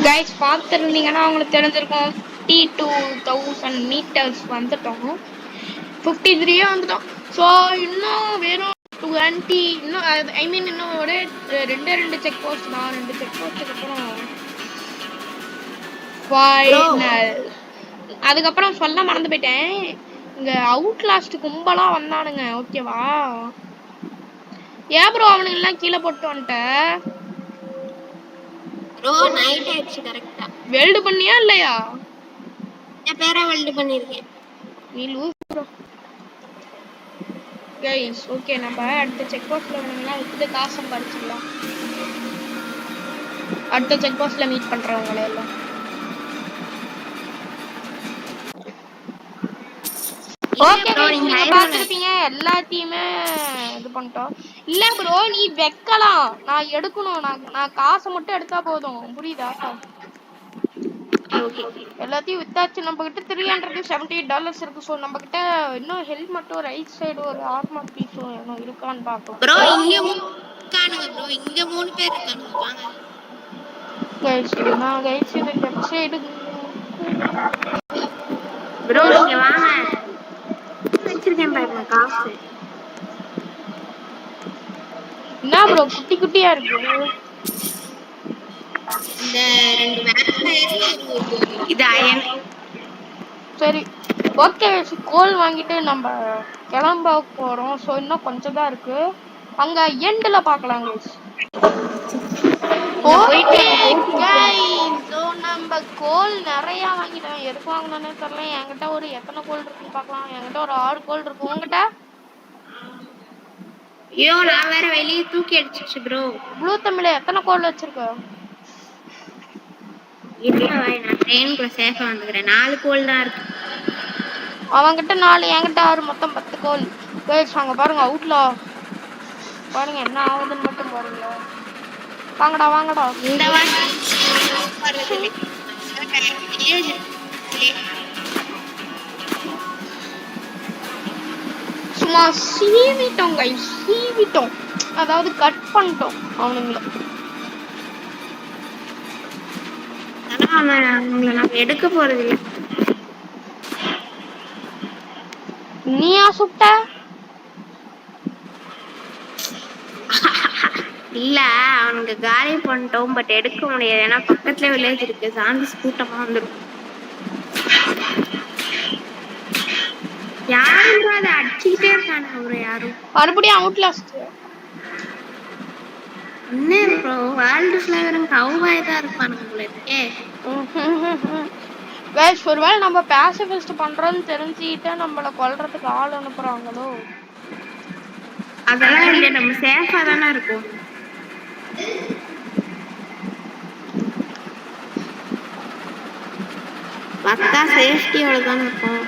கைஸ். பார்த்துருந்தீங்கன்னா அவங்களுக்கு தெரிஞ்சிருக்கும். 52,000 மீட்டர்ஸ் வந்துட்டோம். 53 வந்துட்டோம். ஸோ இன்னும் வெறும் 20, இன்னும் ஐ மீன் இன்னும் ஒரு 2 செக் போஸ்ட் தான். 2 செக் போஸ்ட்டுக்கு அப்புறம் ஃபைனல். அதுக்கப்புறம் சொல்ல மறந்து போயிட்டேன், இங்க அவுட் லாஸ்ட் கும்பலா வந்தானுங்க. ஓகேவா? ஏன் ப்ரோ அவனுங்க எல்லாம் கீழே போட்டு வந்துட்ட? ப்ரோ நைட் ஆயிடுச்சு கரெக்ட்டா. வெல்ட் பண்ணியா இல்லையா? நான் பேரா வெல்ட் பண்ணிருக்கேன். நீ லூஸ் ப்ரோ. கைஸ் ஓகே, நம்ம அடுத்த செக் போஸ்ட்ல வேணும்னா விட்டு காசு சம்பாதிச்சிடலாம். அடுத்த செக் போஸ்ட்ல மீட் பண்றவங்கள எல்லாம். ஓகே நீங்க பாத்துருப்பீங்க, எல்லாத்தையுமே இது பண்ணிட்டோம். இல்ல ப்ரோ, நீ வைக்கலாம், நான் எடுக்கணும். நான் காசை மட்டும் எடுத்தா போதும், புரியுதா? எல்லாத்தையும் வித்தாச்சு. நம்ம கிட்ட $370 இருக்கு. ஸோ நம்ம கிட்ட இன்னும் ஹெல்மெட்டும் ரைட் சைடு ஒரு ஆர்மர் பீஸும் இன்னும் இருக்கான்னு பார்க்கலாம். ப்ரோ இங்க இருக்கானுங்க ப்ரோ, இங்க 3 பேர் இருக்கானுங்க. வாங்க கைஸ், நான் கைஸ் இது லெஃப்ட் சைடு ப்ரோ, இங்க வாங்க. வச்சிருக்கேன் பாருங்க காசு. என்ன ப்ரோ குட்டி குட்டியா இருக்கு? இந்த 2 வேம்பயர் இது அயன். சரி ஓகே, கோல் வாங்கிட்டு நம்ம கிளம்ப போறோம். ஸோ இன்னும் கொஞ்சம் தான் இருக்கு. அங்க எண்ட்ல பார்க்கலாம் கைஸ். ஓகே கைஸ், ஸோ நம்ம கோல் நிறைய வாங்கிட்டோம். எதுக்கு வாங்கினோன்னே தெரியல. என்கிட்ட ஒரு எத்தனை கோல் இருக்குன்னு பார்க்கலாம். என்கிட்ட ஒரு 6 கோல் இருக்கு. உங்ககிட்ட? ஐயோ, நான் வேற வெளியே தூக்கி அடிச்சிச்சு ப்ரோ. ப்ளூ தமிழ்ல எத்தனை கோல் வச்சிருக்க? இல்ல, நான் ட்ரெயினுக்குள்ள சேஃபா வந்துக்கிறேன். 4 கோல் தான் இருக்கு. அவன்கிட்ட 4, என்கிட்ட 6, மொத்தம் 10 கோல். கைஸ் அங்க பாருங்க, அவுட்ல பாருங்க என்ன ஆகுதுன்னு மட்டும் பாருங்க. வாங்கடா வாங்கடா. இந்த வாட்டி சும்மா சீவிட்டோம் கைஸ், சீவிட்டோம். அதாவது கட் பண்ணிட்டோம் அவனுங்கள. உங்களை நம்ம எடுக்க போறது இல்லை. நீயா சுட்ட? இல்ல, அவனுக்கு காலி பண்ணிட்டோம். பட் எடுக்க முடியாது, ஏன்னா பக்கத்துல வில்லேஜ் இருக்கு. சாந்தி கூட்டமா வந்துடும். யாரும் அதை அடிச்சுக்கிட்டே இருக்கானு ஒரு யாரும். மறுபடியும் அவுட்லாஸ்ட். என்ன ப்ரோ வேர்ல்டு ஃபிளவரும் கவுபாய் தான் இருப்பானுங்க போல இருக்கே. கைஸ் ஒருவேளை நம்ம பேசிஃபிஸ்ட் பண்றோம்னு தெரிஞ்சுக்கிட்டே நம்மள கொல்றதுக்கு ஆள் அனுப்புறாங்களோ? அதெல்லாம் இல்ல, நம்ம சேஃபா தானே இருக்கோம். பக்கா சேஃப்டியோட தானே இருக்கோம்.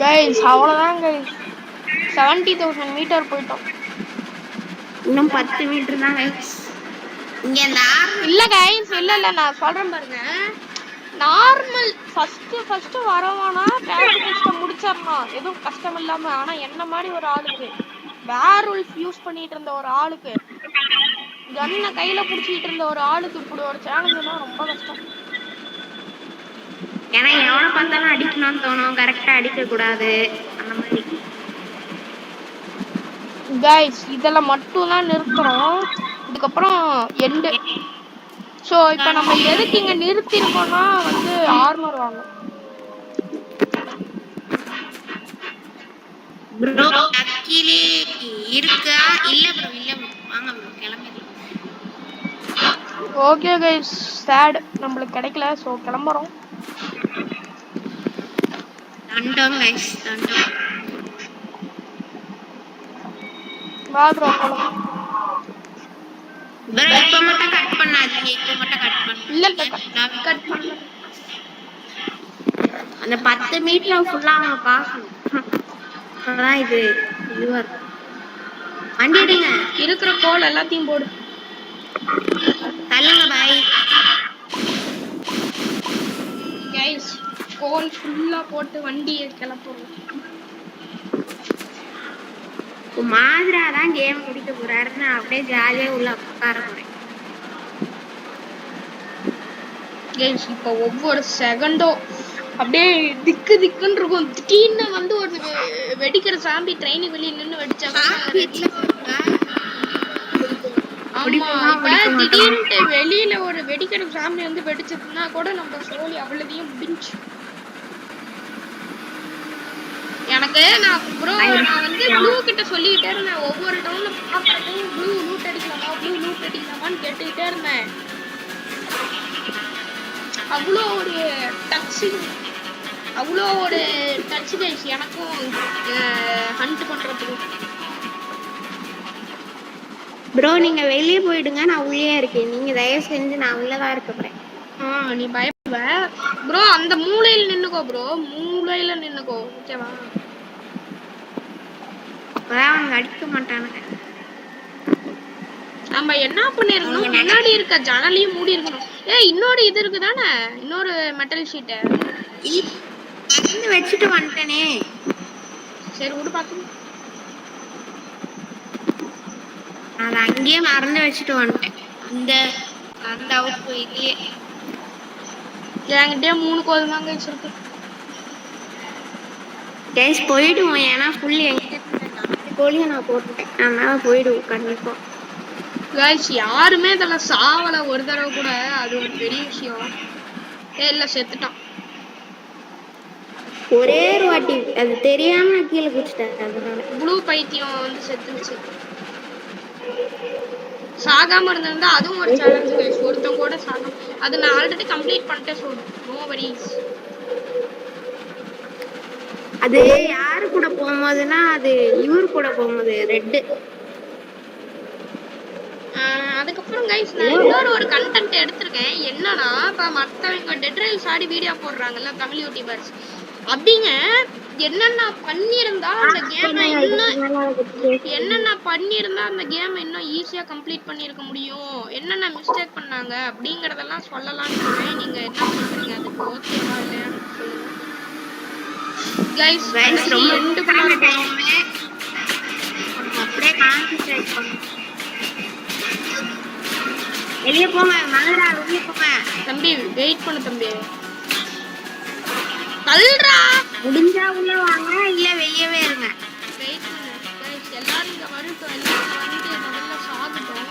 கைஸ் அவ்வளவுதான் கைஸ், 70,000 மீட்டர் போயிட்டோம். இன்னும் 10 மீட்டர் தான் கைஸ். இங்க இல்ல கைஸ், இல்ல நான் சொல்றேன் பாருங்க. நார்மல் ஃபர்ஸ்ட் வரவானா பேசிஃபிஸ்ட முடிச்சிடலாம் எதுவும் கஷ்டம் இல்லாம. ஆனா என்ன மாதிரி ஒரு ஆளுக்கு, வேர்வுல்ஃப் யூஸ் பண்ணிட்டு இருந்த ஒரு ஆளுக்கு, கன்னை கையில புடிச்சிட்டு இருந்த ஒரு ஆளுக்கு இப்படி ஒரு சேலஞ்சுனா ரொம்ப கஷ்டம். ஏன்னா எவனை பார்த்தாலும் அடிக்கணும்னு தோணும், கரெக்டா அடிக்க கூடாது அந்த மாதிரி. கைஸ் இதெல்லாம் மட்டும் தான் நிறுத்துறோம், இதுக்கப்புறம் எண்டு. சோ இப்போ நம்ம எதுக்கு இங்க நிறுத்தி இருக்கோம்னா வந்து ஆர்மர் வாங்க. ப்ரோ அக்கிலி இருக்கா? இல்ல ப்ரோ, இல்ல ப்ரோ, வாங்க ப்ரோ கிளம்பி. ஓகே கைஸ், சேட் நம்மளுக்கு கிடைக்கல, சோ கிளம்புறோம். டான்டாங் கைஸ், டான்டாங். வா ப்ரோ போலாம். ப்ரோ இப்ப மட்டும் கட் பண்ணாதீங்க, இப்ப மட்டும் கட் பண்ணு. இல்ல கட் பண்ணல. அந்த 10 மீட்டர் ஃபுல்லா அவங்க பார்க்கணும். அதான் இது இதுவா இருக்கும். வண்டி எடுங்க, இருக்கிற கோல் எல்லாத்தையும் போடு. தள்ளுங்க பாய். கைஸ் கோல் ஃபுல்லா போட்டு வண்டியை கிளப்புறோம். மாதிரா தான் கேம் முடிக்க போறாருன்னு அப்படியே ஜாலியா உள்ள உட்கார போறேன். கைஸ் இப்போ ஒவ்வொரு செகண்டும் அப்படியே திக்கு திக்குன்னு இருக்கும். திடீர்னு வந்து ஒரு வெடிக்கிற சாம்பி ட்ரெயினுக்கு வெளியே நின்று வெடிச்சாங்க. திடீர்னு வெளியில ஒரு வெடிக்கிற சாம்பி வந்து வெடிச்சதுன்னா கூட நம்ம சோழி அவ்வளதையும் முடிஞ்சு. எனக்கு நான் ப்ரோ நான் வந்து ப்ளூ கிட்ட சொல்லிக்கிட்டே இருந்தேன், ஒவ்வொரு டவுன்ல பாக்குறதையும் ப்ளூ லூட் அடிக்கலாமான்னு கேட்டுக்கிட்டே இருந்தேன். அவ்வளோ ஒரு டச் கைஸ் எனக்கும் ஹண்ட் பண்றதுக்கும். ப்ரோ நீங்க வெளியே போயிடுங்க, நான் உள்ளே இருக்கேன். நீங்க தயவு செஞ்சு நான் உள்ளதான் இருக்க போறேன். நீ பயப்படுவ ப்ரோ, அந்த மூலையில நின்னுக்கோ ப்ரோ, மூலையில நின்னுக்கோ, ஓகேவா? அப்பதான் அவங்க அடிக்க மாட்டானுங்க. நம்ம என்ன பண்ணிருக்கணும், முன்னாடி இருக்க ஜன்னலையும் மூடி இருக்கணும். இன்னொரு இது இருக்குதானே, இன்னொரு மெட்டல் ஷீட் வச்சுட்டு வந்துட்டேனே. சரி விடு பாத்து. அதை அங்கேயே மறந்து வச்சுட்டு வந்துட்டேன். அந்த அவுப்பு இதுலயே என்கிட்டயே 3 கோல் தாங்க வச்சிருக்கு. கேஸ் போயிடுவோம், ஏன்னா ஃபுல் எங்கிட்ட கோழியை நான் போட்டுட்டேன், அதனால போயிடுவோம் கண்டிப்பா. கைஸ் யாருமே இதெல்லாம் சாவல ஒரு தடவை கூட, அது ஒரு பெரிய விஷயம். இல்ல செத்துட்டான் ஒரே ஒரு வாட்டி, அது தெரியாம கீழே குடிச்சிட்டேன். அதனால ப்ளூ பைத்தியம் வந்து செத்துருச்சு. சாகாம இருந்திருந்தா அதுவும் ஒரு சேலஞ்ச் கைஸ், ஒருத்தங்க கூட சாகாம. அது நான் ஆல்ரெடி கம்ப்ளீட் பண்ணிட்டேன், ஸோ நோ வரிஸ். அது யாரு கூட போகும்போதுன்னா அது இவர் கூட போகும்போது ரெட்டு. அதுக்கப்புறம் கைஸ் நான் இன்னொரு ஒரு கண்டென்ட் எடுத்திருக்கேன். என்னன்னா இப்போ மற்றவங்க டெட் ரைல்ஸ் ஆடி வீடியோ போடுறாங்கல்ல தமிழ் யூடியூபர்ஸ், அப்படிங்க என்னென்ன பண்ணியிருந்தா அந்த கேமை இன்னும் ஈஸியா கம்ப்ளீட் பண்ணியிருக்க முடியும், என்னென்ன மிஸ்டேக் பண்ணாங்க அப்படிங்கறதெல்லாம் சொல்லலாம்னு சொல்றேன். நீங்க என்ன சொல்றீங்க, அதுக்கு ஓகேவா இல்லையா கைஸ்? ரொம்ப அப்படியே கான்சென்ட்ரேட் பண்ணுங்க. வெளியே போங்க, மலரா வெளியே போங்க. தம்பி வெயிட் பண்ணு தம்பி, கல்றா முடிஞ்சா உள்ள வாங்க, இல்ல வெளியவே இருங்க. வெயிட் பண்ணு கைஸ், எல்லாரும் இங்க வரட்டும், எல்லாரும் வந்து முதல்ல சாகட்டும்.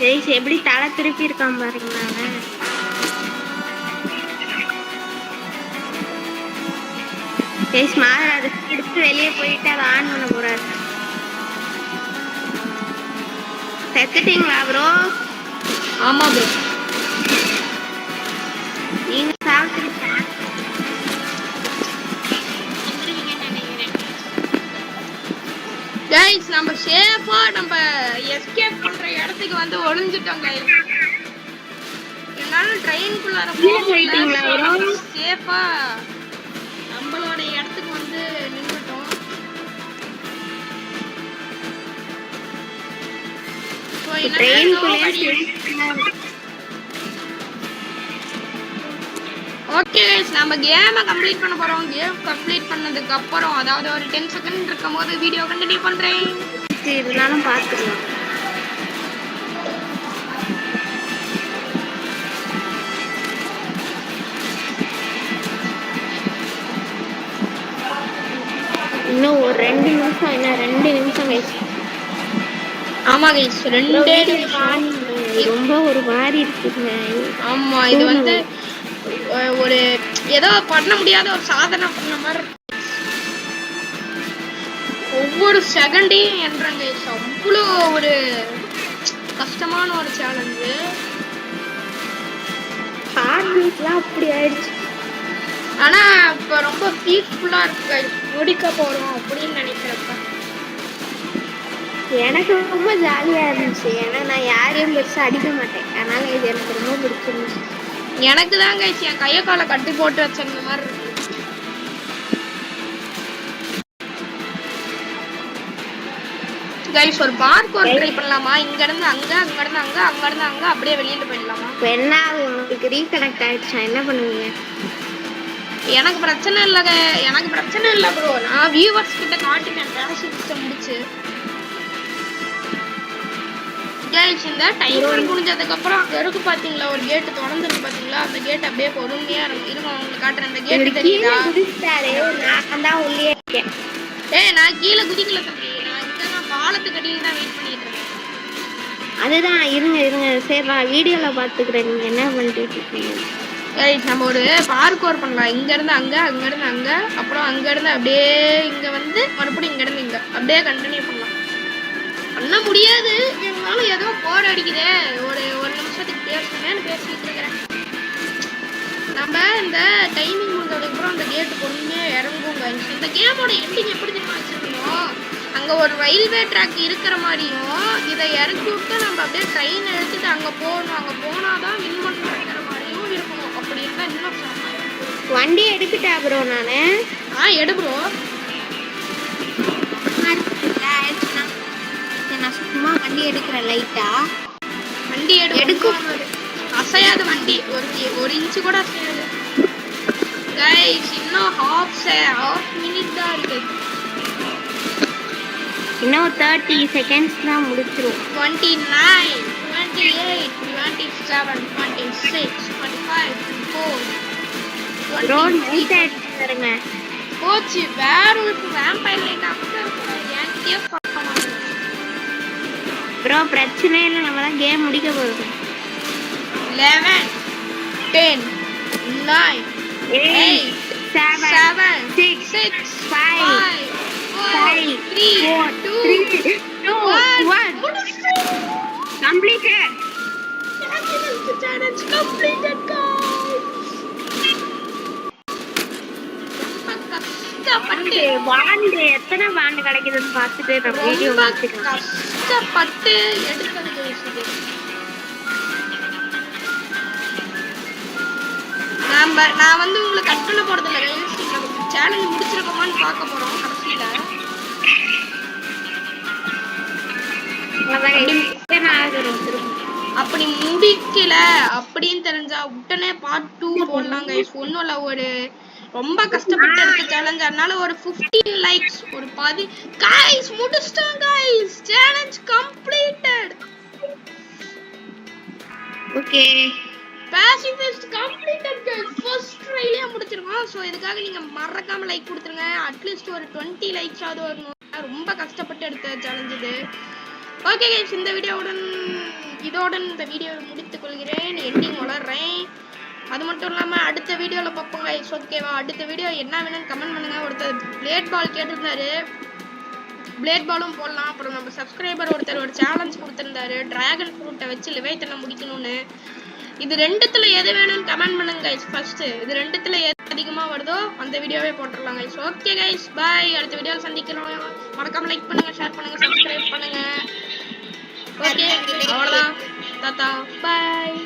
கைஸ் எப்படி தலை திருப்பி இருக்கான் பாருங்களா அவன். கைஸ் மாதிரி அதை எடுத்து வெளியே போயிட்டு அதை ஆன் பண்ண போறாரு. செத்துட்டீங்களா ப்ரோ? ஆமா ப்ரோ. நீங்க சாப்பிட்டுருக்கீங்க நினைக்கிறேன். கைஸ் நம்ம சேஃபா நம்ம எஸ்கேப் பண்ற இடத்துக்கு வந்து ஒளிஞ்சிட்டோம் கைஸ். என்னால ட்ரெயின்குள்ளார போயிட்டீங்களா ப்ரோ? சேஃபா நம்மளோட இடத்துக்கு வந்து நின்னுட்டோம். ஓகே கைஸ் நம்ம கேமை கம்ப்ளீட் பண்ண போறோம். கேம் கம்ப்ளீட் பண்ணதுக்கு அப்புறம் அதாவது ஒரு 10 செகண்ட் இருக்கும்போது வீடியோ கண்டினியூ பண்றேன். இதனாலும் பாத்துக்கலாம். இன்னும் ஒரு 2 நிமிஷம். இன்னும் 2 நிமிஷம் கைஸ். ஆமா கைஸ் 2 நிமிஷம். ரொம்ப ஒரு மாதிரி இருக்குங்க. ஆமா இது வந்து ஒரு ஏதோ பண்ண முடியாத ஒரு சாதனை பண்ண மாதிரி. ஒவ்வொரு செகண்டையும் என்றங்க அவ்வளோ ஒரு கஷ்டமான ஒரு சேலஞ்சு. ஹார்ட்பீட்லாம் அப்படி ஆயிடுச்சு. ஆனா இப்ப ரொம்ப பீஸ்ஃபுல்லா இருக்கு. முடிக்க போறோம் அப்படின்னு நினைக்கிறப்ப எனக்கு ரொம்ப ஜாலியா இருந்துச்சு. ஏன்னா நான் யாரையும் பெருசா அடிக்க மாட்டேன். அதனால இது எனக்கு ரொம்ப பிடிச்சிருந்துச்சு. எனக்கு தான் கைஸ் என் கையை காலை கட்டி போட்டு வச்சிருந்த மாதிரி இருக்கு. கைஸ் ஒரு பார்க்கோர் ட்ரை பண்ணலாமா? இங்க இருந்து அங்க, அங்க இருந்து அங்க, அங்க இருந்து அங்க அப்படியே வெளியில போயிடலாமா? என்ன உங்களுக்கு ரீகனெக்ட் ஆயிடுச்சா? என்ன பண்ணுவீங்க? எனக்கு பிரச்சனை இல்லங்க. எனக்கு பிரச்சனை இல்லை ப்ரோ. நான் வியூவர்ஸ் கிட்ட காட்டினேன் பேரஷூட் முடிச்சு. கைஸ் இந்த டைமர் முடிஞ்சதுக்கு அப்புறம் அங்க இருக்கு பாத்தீங்களா ஒரு கேட் திறந்துருக்கு பாத்தீங்களா? அந்த கேட் அப்படியே பொறுமையா இருக்கும். உங்களுக்கு காட்டுறேன். அந்த கேட் தெரியுதா? நான் தான் உள்ளே இருக்கேன். நான் கீழே குதிக்கல தம்பி. நான் இங்க பாலத்துக்கு அடியில தான் வெயிட் பண்ணிட்டு இருக்கேன். அதுதான் இருங்க சரி நான் வீடியோல பாத்துக்கிறேன். நீங்க என்ன பண்ணிட்டு இருக்கீங்க? கைஸ் நம்ம ஒரு பார்க்கோர் பண்ணலாம். இங்க இருந்து அங்க, அங்க இருந்து அங்க, அப்புறம் அங்க இருந்து அப்படியே இங்க வந்து மறுபடியும் இங்க இருந்து இங்க அப்படியே கண்டினியூ பண்ணலாம். பண்ண முடியாது இருந்தாலும் ஏதோ போர் அடிக்குதே. ஒரு நிமிஷத்துக்கு பேசுனேன்னு பேசிட்டு இருக்கிறேன். நம்ம இந்த டைமிங் முடிஞ்சதுக்கு அப்புறம் அந்த கேட்டு பொண்ணுமே இறங்குங்க. இந்த கேமோட எண்டிங் எப்படி தெரியுமா வச்சிருக்கணும்? அங்க ஒரு ரயில்வே ட்ராக் இருக்கிற மாதிரியும் இதை இறக்கி விட்டு நம்ம அப்படியே ட்ரெயின் எடுத்துட்டு அங்க போகணும். அங்க போனாதான் வின் பண்ணுற மாதிரியும் இருக்கணும். அப்படி இருந்தா இன்னும் வண்டி எடுத்துட்டா ப்ரோ நானு. எடு ப்ரோ. நான் சும்மா வண்டி எடுக்கிறேன். லைட்டா வண்டி எடுக்கும். அசையாத வண்டி. ஒரு இன்ச்சு கூட அசையாது. கைஸ் இன்னும் ஹாஃப் மினிட் தான் இருக்கு. இன்னும் 30 செகண்ட்ஸ் தான் முடிச்சிரும். 29 28 27 26 25 24 ப்ரோ நைட் ஆயிடுச்சுங்க. போச்சு. வேற ஒரு வேம்பயர் லைட் அப்படியே ஏன்கே ப்ரோ பிரச்சனை இல்லை. நம்ம தான் கேம் முடிக்க போறோம். 11 10 9 8 7 6 5 4 3 2 1 completed. Challenge completed guys. கஷ்டப்பட்டு வாண்டு எத்தனை வாண்டு கிடைக்குதுன்னு பார்த்துட்டு நம்ம வீடியோ பார்த்துக்கலாம். கஷ்டப்பட்டு எடுக்கிறது இது. நான் வந்து உங்களுக்கு கட் பண்ண போறது இல்லை. நம்ம சேலஞ்ச் முடிச்சிருக்கோமான்னு பார்க்க போறோம் கடைசியில. அப்படி முடிக்கல அப்படின்னு தெரிஞ்சா உடனே பார்ட் 2 போடலாம் கைஸ். ஒன்னும் இல்ல, ஒரு ரொம்ப கஷ்டப்பட்டு எடுத்த சேலஞ்ச். அதனால ஒரு 15 லைக்ஸ் ஒரு 10 கைஸ் முடிச்சிட்டோம் guys. Challenge completed. Okay pacifist completed guys. First ட்ரைலயே முடிச்சிருக்கோம். சோ இதுக்காக நீங்க மறக்காம லைக் கொடுத்துருங்க. அட்லீஸ்ட் ஒரு 20 லைக்ஸ் ஆவது வரணும். ரொம்ப கஷ்டப்பட்டு எடுத்த சேலஞ்ச் இது. ஓகே கைஸ், இந்த வீடியோவுடன் இந்த வீடியோவை முடித்துக் கொள்கிறேன். எண்டிங் வளர்றேன். அது மட்டும் இல்லாமல் அடுத்த வீடியோவில் பார்ப்போம் கைஸ். ஓகேவா? அடுத்த வீடியோ என்ன வேணும்னு கமெண்ட் பண்ணுங்க. ஒருத்தர் பிளேட் பால் கேட்டிருந்தாரு, பிளேட் பாலும் போடலாம். அப்புறம் நம்ம சப்ஸ்கிரைபர் ஒருத்தர் ஒரு சேலஞ்ச் கொடுத்துருந்தாரு, டிராகன் ஃப்ரூட்டை வச்சு லிவைத்தனை முடிக்கணும்னு. இது ரெண்டுத்துல எது வேணும்னு கமெண்ட் பண்ணுங்க கைஸ். ஃபர்ஸ்ட் இது ரெண்டுத்துல எது அதிகமா வருதோ அந்த வீடியோவே போட்டுடலாம் கைஸ். ஓகே கைஸ், பாய். அடுத்த வீடியோவில் சந்திக்கிறோம். மறக்காம லைக் பண்ணுங்க, ஷேர் பண்ணுங்க, சப்ஸ்கிரைப் பண்ணுங்க. ஓகே, அவ்வளோதான். தாத்தா, பாய்.